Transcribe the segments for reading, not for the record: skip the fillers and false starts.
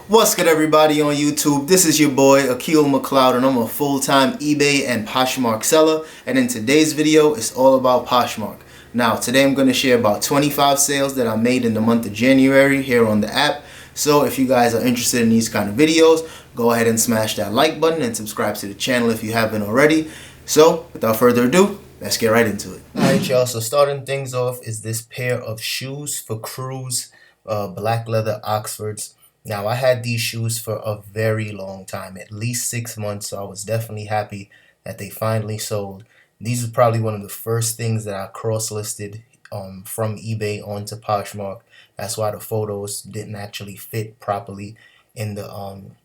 What's good, everybody on YouTube? This is your boy Akil McLeod, and I'm a full-time eBay and Poshmark seller. And in today's video, it's all about Poshmark. Now, today I'm going to share about 25 sales that I made in the month of January here on the app. So if you guys are interested in these kind of videos, go ahead and smash that like button and subscribe to the channel if you haven't already. So without further ado, let's get right into it. Alright, y'all, so starting things off is this pair of shoes for cruise, black leather Oxfords. Now, I had these shoes for a very long time, at least 6 months, so I was definitely happy that they finally sold. These are probably one of the first things that I cross-listed from eBay onto Poshmark. That's why the photos didn't actually fit properly in the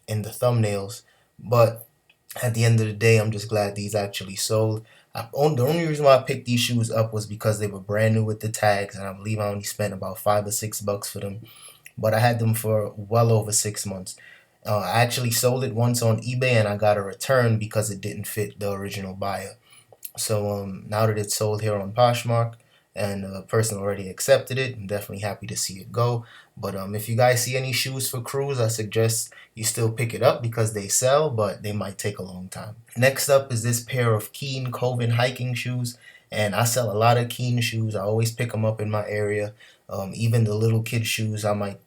thumbnails. But at the end of the day, I'm just glad these actually sold. The only reason why I picked these shoes up was because they were brand new with the tags, and I believe I only spent about $5 or $6 for them. But I had them for well over 6 months. I actually sold it once on eBay and I got a return because it didn't fit the original buyer. So now that it's sold here on Poshmark and the person already accepted it, I'm definitely happy to see it go. But if you guys see any shoes for cruise, I suggest you still pick it up because they sell, but they might take a long time. Next up is this pair of Keen Coven hiking shoes. And I sell a lot of Keen shoes. I always pick them up in my area. Even the little kid shoes,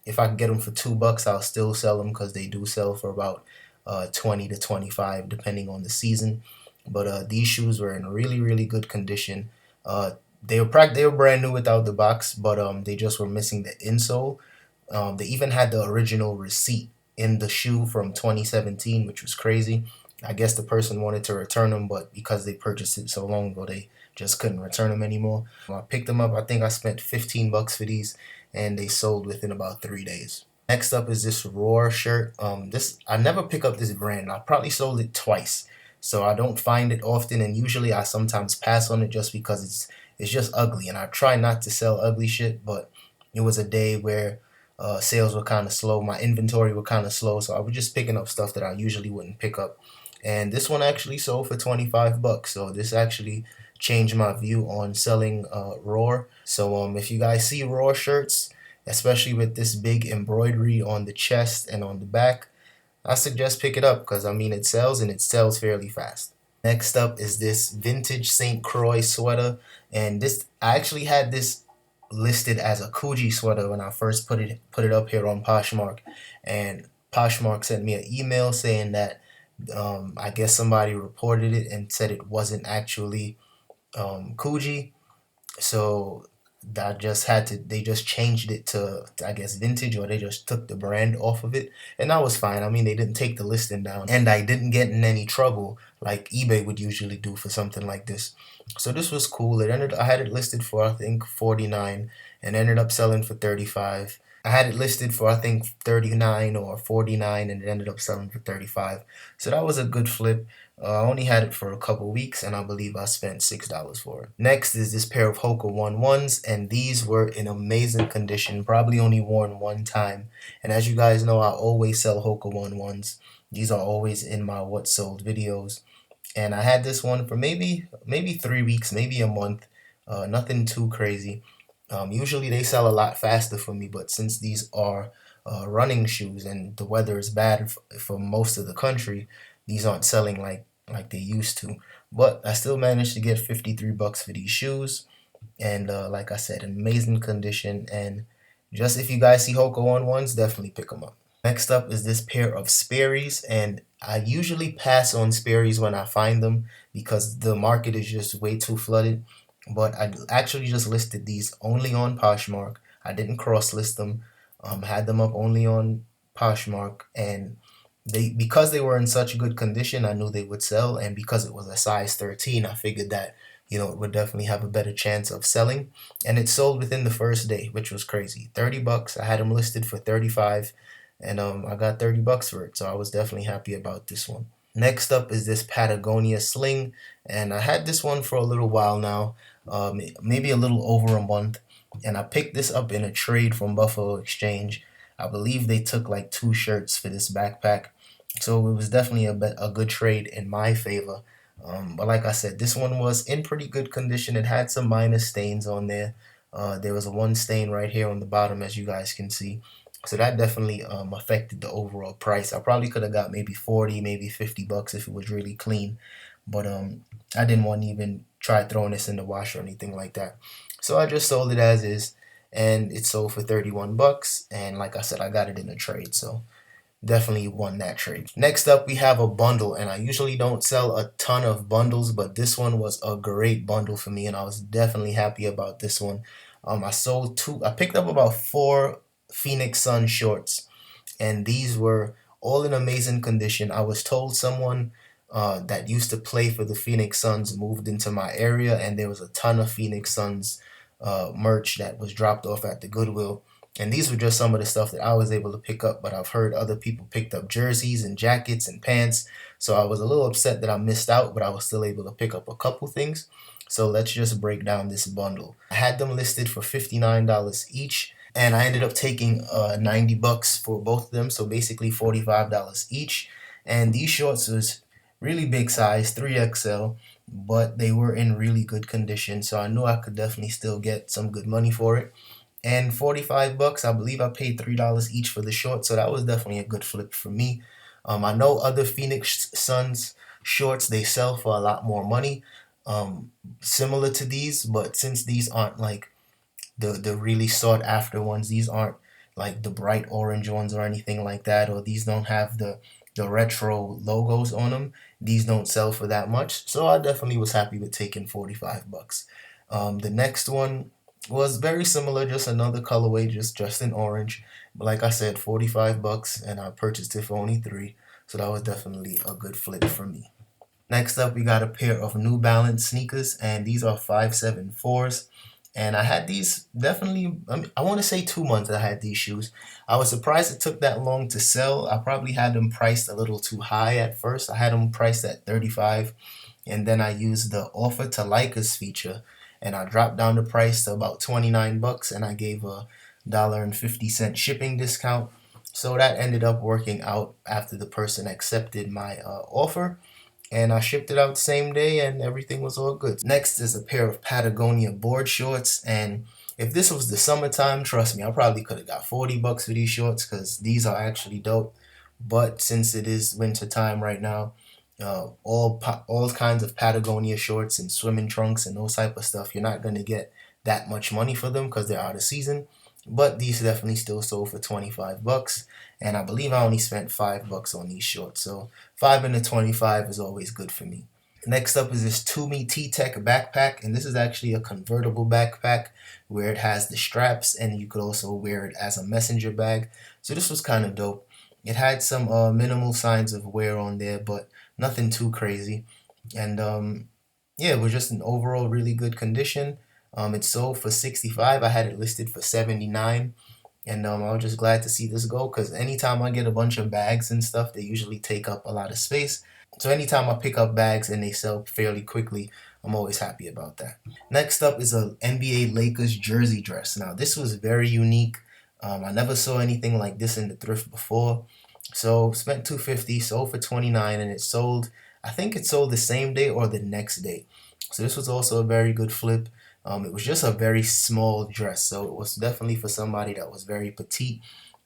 if I can get them for $2, I'll still sell them because they do sell for about 20 to 25 depending on the season. But these shoes were in really, really good condition. They were brand new without the box, but they just were missing the insole. They even had the original receipt in the shoe from 2017, which was crazy. I guess the person wanted to return them, but because they purchased it so long ago, they just couldn't return them anymore. I picked them up. I think I spent $15 for these, and they sold within about 3 days. Next up is this Roar shirt. I never pick up this brand. I probably sold it twice, so I don't find it often, and usually I sometimes pass on it just because it's just ugly, and I try not to sell ugly shit. But it was a day where sales were kind of slow. My inventory were kind of slow, so I was just picking up stuff that I usually wouldn't pick up. And this one actually sold for $25, so this actually changed my view on selling Roar. So if you guys see Roar shirts, especially with this big embroidery on the chest and on the back, I suggest pick it up because I mean it sells and it sells fairly fast. Next up is this vintage St. Croix sweater, and I actually had this listed as a Coogee sweater when I first put it up here on Poshmark, and Poshmark sent me an email saying that I guess somebody reported it and said it wasn't actually Coogee, so they just changed it to, I guess, vintage, or they just took the brand off of it, and that was fine. I mean, they didn't take the listing down, and I didn't get in any trouble like eBay would usually do for something like this. So this was cool. I had it listed for I think 49 and ended up selling for 35. I had it listed for I think 39 or 49 and it ended up selling for 35. So that was a good flip. I only had it for a couple weeks and I believe I spent $6 for it. Next is this pair of Hoka 1-1s, and these were in amazing condition, probably only worn one time. And as you guys know, I always sell Hoka 1-1s. These are always in my what sold videos. And I had this one for maybe 3 weeks, maybe a month. Nothing too crazy. Usually they sell a lot faster for me, but since these are running shoes and the weather is bad for most of the country, these aren't selling like they used to. But I still managed to get $53 for these shoes, and like I said, in amazing condition. And just if you guys see Hoka 1-1s, definitely pick them up. Next up is this pair of Sperry's, and I usually pass on Sperry's when I find them because the market is just way too flooded. But I actually just listed these only on Poshmark. I didn't cross list them. Had them up only on Poshmark, and because they were in such good condition, I knew they would sell, and because it was a size 13, I figured that it would definitely have a better chance of selling, and it sold within the first day, which was crazy. $30. I had them listed for 35, and I got $30 for it, so I was definitely happy about this one. Next up is this Patagonia Sling, and I had this one for a little while now, maybe a little over a month, and I picked this up in a trade from Buffalo Exchange. I believe they took like 2 shirts for this backpack, so it was definitely a good trade in my favor. But like I said, this one was in pretty good condition. It had some minor stains on there. There was one stain right here on the bottom, as you guys can see. So that definitely affected the overall price. I probably could have got maybe 40, maybe $50 if it was really clean. But I didn't want to even try throwing this in the wash or anything like that. So I just sold it as is, and it sold for 31 bucks. And like I said, I got it in a trade. So definitely won that trade. Next up, we have a bundle, and I usually don't sell a ton of bundles, but this one was a great bundle for me, and I was definitely happy about this one. I picked up about 4 Phoenix Sun shorts, and these were all in amazing condition. I was told someone that used to play for the Phoenix Suns moved into my area, and there was a ton of Phoenix Suns merch that was dropped off at the Goodwill. And these were just some of the stuff that I was able to pick up, but I've heard other people picked up jerseys and jackets and pants. So I was a little upset that I missed out, but I was still able to pick up a couple things. So let's just break down this bundle. I had them listed for $59 each, and I ended up taking 90 bucks for both of them, so basically $45 each. And these shorts was really big size, 3XL, but they were in really good condition, so I knew I could definitely still get some good money for it. And 45 bucks, I believe I paid $3 each for the shorts, so that was definitely a good flip for me. I know other Phoenix Suns shorts, they sell for a lot more money, similar to these, but since these aren't like the really sought after ones, these aren't like the bright orange ones or anything like that, or these don't have the retro logos on them. These don't sell for that much, so I definitely was happy with taking 45 bucks. The next one was very similar, just another colorway, just in orange. But like I said, 45 bucks, and I purchased it for only 3, so that was definitely a good flip for me. Next up, we got a pair of New Balance sneakers, and these are 574s. And I had these definitely, I want to say 2 months I had these shoes. I was surprised it took that long to sell. I probably had them priced a little too high at first. I had them priced at 35, and then I used the offer to like us feature, and I dropped down the price to about 29 bucks, and I gave a $1.50 shipping discount. So that ended up working out after the person accepted my offer, and I shipped it out the same day, and everything was all good. Next is a pair of Patagonia board shorts, and if this was the summertime, trust me, I probably could have got 40 bucks for these shorts because these are actually dope. But since it is winter time right now, all kinds of Patagonia shorts and swimming trunks and those type of stuff, you're not gonna get that much money for them because they're out of season. But these definitely still sold for 25 bucks, and I believe I only spent 5 bucks on these shorts. So 5 into 25 is always good for me. Next up is this Tumi T-Tech backpack, and this is actually a convertible backpack where it has the straps, and you could also wear it as a messenger bag. So this was kind of dope. It had some minimal signs of wear on there, but nothing too crazy. And yeah, it was just an overall really good condition. It sold for 65. I had it listed for 79. And I was just glad to see this go because anytime I get a bunch of bags and stuff, they usually take up a lot of space. So anytime I pick up bags and they sell fairly quickly, I'm always happy about that. Next up is a NBA Lakers jersey dress. Now this was very unique. I never saw anything like this in the thrift before. So spent 250, sold for 29, and it sold. I think it sold the same day or the next day. So this was also a very good flip. It was just a very small dress, so it was definitely for somebody that was very petite.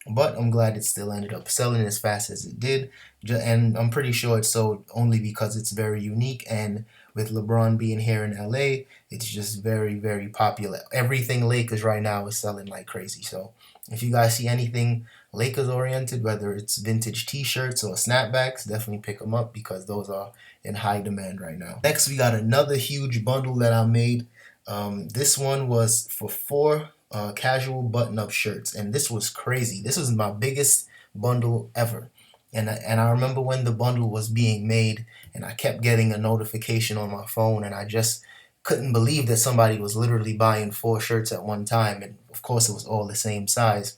But I'm glad it still ended up selling as fast as it did, and I'm pretty sure it sold only because it's very unique. And with LeBron being here in LA, it's just very, very popular. Everything Lakers right now is selling like crazy. So if you guys see anything Lakers oriented, whether it's vintage t-shirts or snapbacks, definitely pick them up because those are in high demand right now. Next, we got another huge bundle that I made. This one was for 4 casual button-up shirts, and this was crazy. This was my biggest bundle ever. And I remember when the bundle was being made, and I kept getting a notification on my phone, and I just couldn't believe that somebody was literally buying 4 shirts at one time, and of course it was all the same size.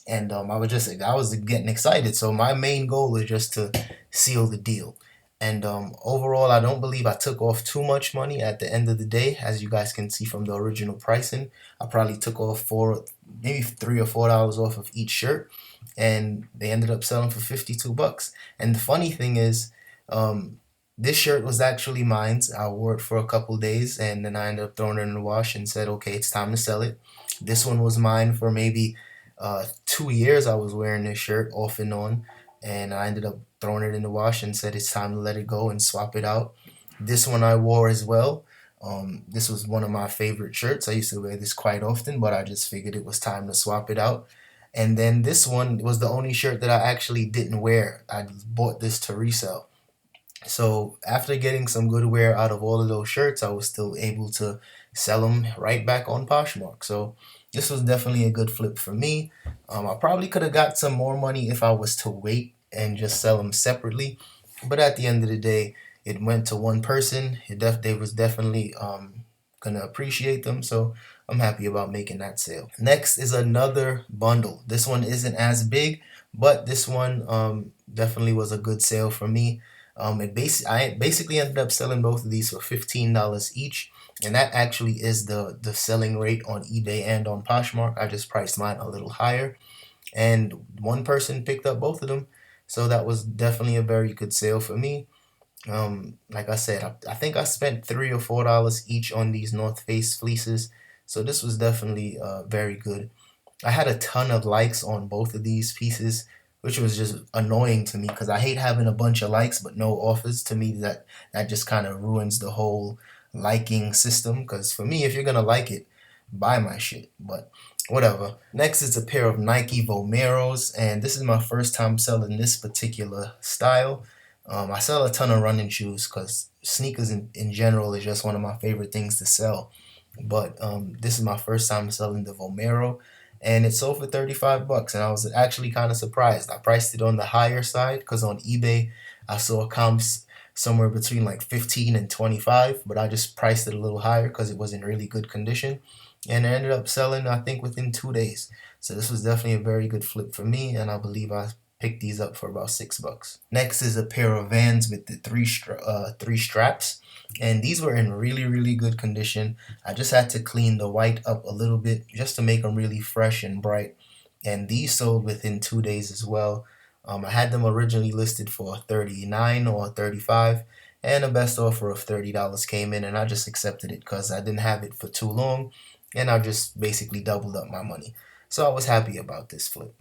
And I was getting excited. So my main goal was just to seal the deal. And overall, I don't believe I took off too much money at the end of the day. As you guys can see from the original pricing, I probably took off maybe $3 or $4 off of each shirt, and they ended up selling for 52 bucks. And the funny thing is, this shirt was actually mine. I wore it for a couple days, and then I ended up throwing it in the wash and said, okay, it's time to sell it. This one was mine for maybe 2 years I was wearing this shirt off and on, and I ended up throwing it in the wash and said it's time to let it go and swap it out. This one I wore as well. This was one of my favorite shirts. I used to wear this quite often, but I just figured it was time to swap it out. And then this one was the only shirt that I actually didn't wear. I bought this to resell. So after getting some good wear out of all of those shirts, I was still able to sell them right back on Poshmark. So this was definitely a good flip for me. I probably could have got some more money if I was to wait and just sell them separately. But at the end of the day, it went to one person. They was definitely gonna appreciate them. So I'm happy about making that sale. Next is another bundle. This one isn't as big, but this one definitely was a good sale for me. I basically ended up selling both of these for $15 each, and that actually is the selling rate on eBay and on Poshmark. I just priced mine a little higher, and one person picked up both of them, so that was definitely a very good sale for me. Like I said, I think I spent $3 or $4 each on these North Face fleeces, so this was definitely very good. I had a ton of likes on both of these pieces, which was just annoying to me because I hate having a bunch of likes but no offers. To me, that just kind of ruins the whole liking system. Because for me, if you're gonna like it, buy my shit. But whatever. Next is a pair of Nike Vomeros, and this is my first time selling this particular style. I sell a ton of running shoes because sneakers in general is just one of my favorite things to sell. But this is my first time selling the Vomero, and it sold for 35 bucks, and I was actually kind of surprised. I priced it on the higher side because on eBay I saw comps somewhere between like 15 and 25, but I just priced it a little higher because it was in really good condition, and it ended up selling I think within 2 days. So this was definitely a very good flip for me, and I believe I picked these up for about 6 bucks. Next is a pair of Vans with the three straps, and these were in really good condition. I just had to clean the white up a little bit just to make them really fresh and bright, and these sold within 2 days as well. I had them originally listed for 39 or 35, and a best offer of $30 came in, and I just accepted it because I didn't have it for too long, and I just basically doubled up my money. So I was happy about this flip.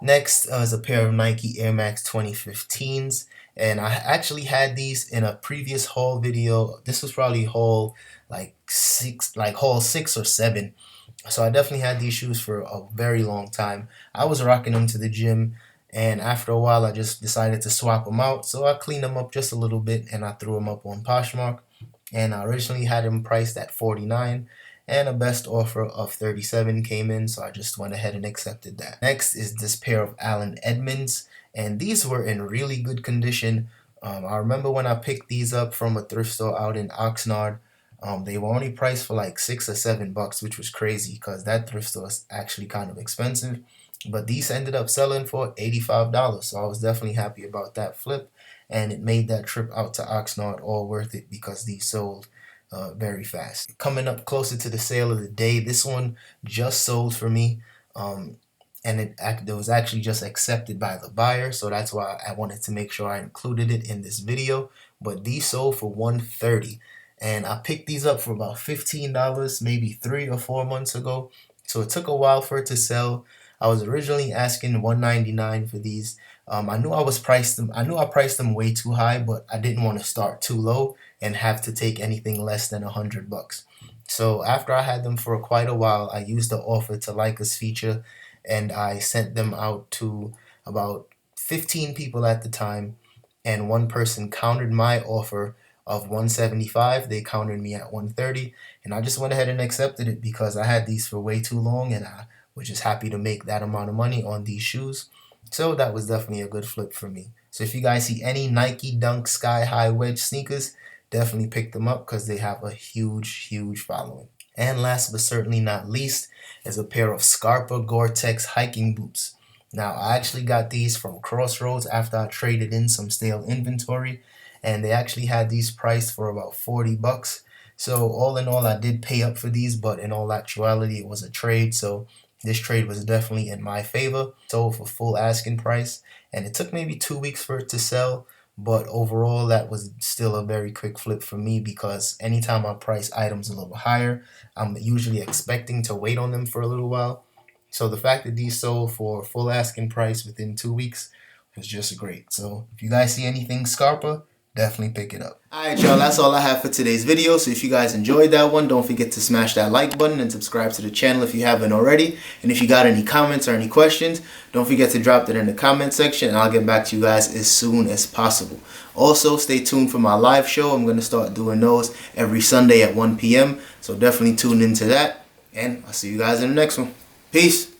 Next is a pair of Nike Air Max 2015s, and I actually had these in a previous haul video. This was probably haul 6 or 7. So I definitely had these shoes for a very long time. I was rocking them to the gym, and after a while I just decided to swap them out. So I cleaned them up just a little bit and I threw them up on Poshmark, and I originally had them priced at 49, and a best offer of 37 came in, so I just went ahead and accepted that. Next is this pair of Allen Edmonds, and these were in really good condition. I remember when I picked these up from a thrift store out in Oxnard, they were only priced for like 6 or 7 bucks, which was crazy because that thrift store is actually kind of expensive. But these ended up selling for $85, so I was definitely happy about that flip, and it made that trip out to Oxnard all worth it because these sold very fast. Coming up closer to the sale of the day, this one just sold for me, and it was actually just accepted by the buyer, so that's why I wanted to make sure I included it in this video. But these sold for $130, and I picked these up for about $15 maybe 3 or 4 months ago, so it took a while for it to sell. I was originally asking $199 for these. I knew I priced them way too high, but I didn't want to start too low and have to take anything less than $100. So after I had them for quite a while, I used the offer to like us feature, and I sent them out to about 15 people at the time, and one person countered my offer of $175. They countered me at $130, and I just went ahead and accepted it because I had these for way too long, and I was just happy to make that amount of money on these shoes. So that was definitely a good flip for me. So if you guys see any Nike Dunk Sky High Wedge sneakers, definitely pick them up because they have a huge following. And last but certainly not least is a pair of Scarpa Gore-Tex hiking boots. Now I actually got these from Crossroads after I traded in some stale inventory, and they actually had these priced for about 40 bucks. So all in all, I did pay up for these, but in all actuality it was a trade, so this trade was definitely in my favor. Sold for full asking price, and it took maybe 2 weeks for it to sell, but overall that was still a very quick flip for me because anytime I price items a little higher, I'm usually expecting to wait on them for a little while. So the fact that these sold for full asking price within 2 weeks was just great. So if you guys see anything Scarpa, definitely pick it up. Alright y'all, that's all I have for today's video. So if you guys enjoyed that one, don't forget to smash that like button and subscribe to the channel if you haven't already. And if you got any comments or any questions, don't forget to drop that in the comment section and I'll get back to you guys as soon as possible. Also, stay tuned for my live show. I'm going to start doing those every Sunday at 1 p.m. So definitely tune into that. And I'll see you guys in the next one. Peace.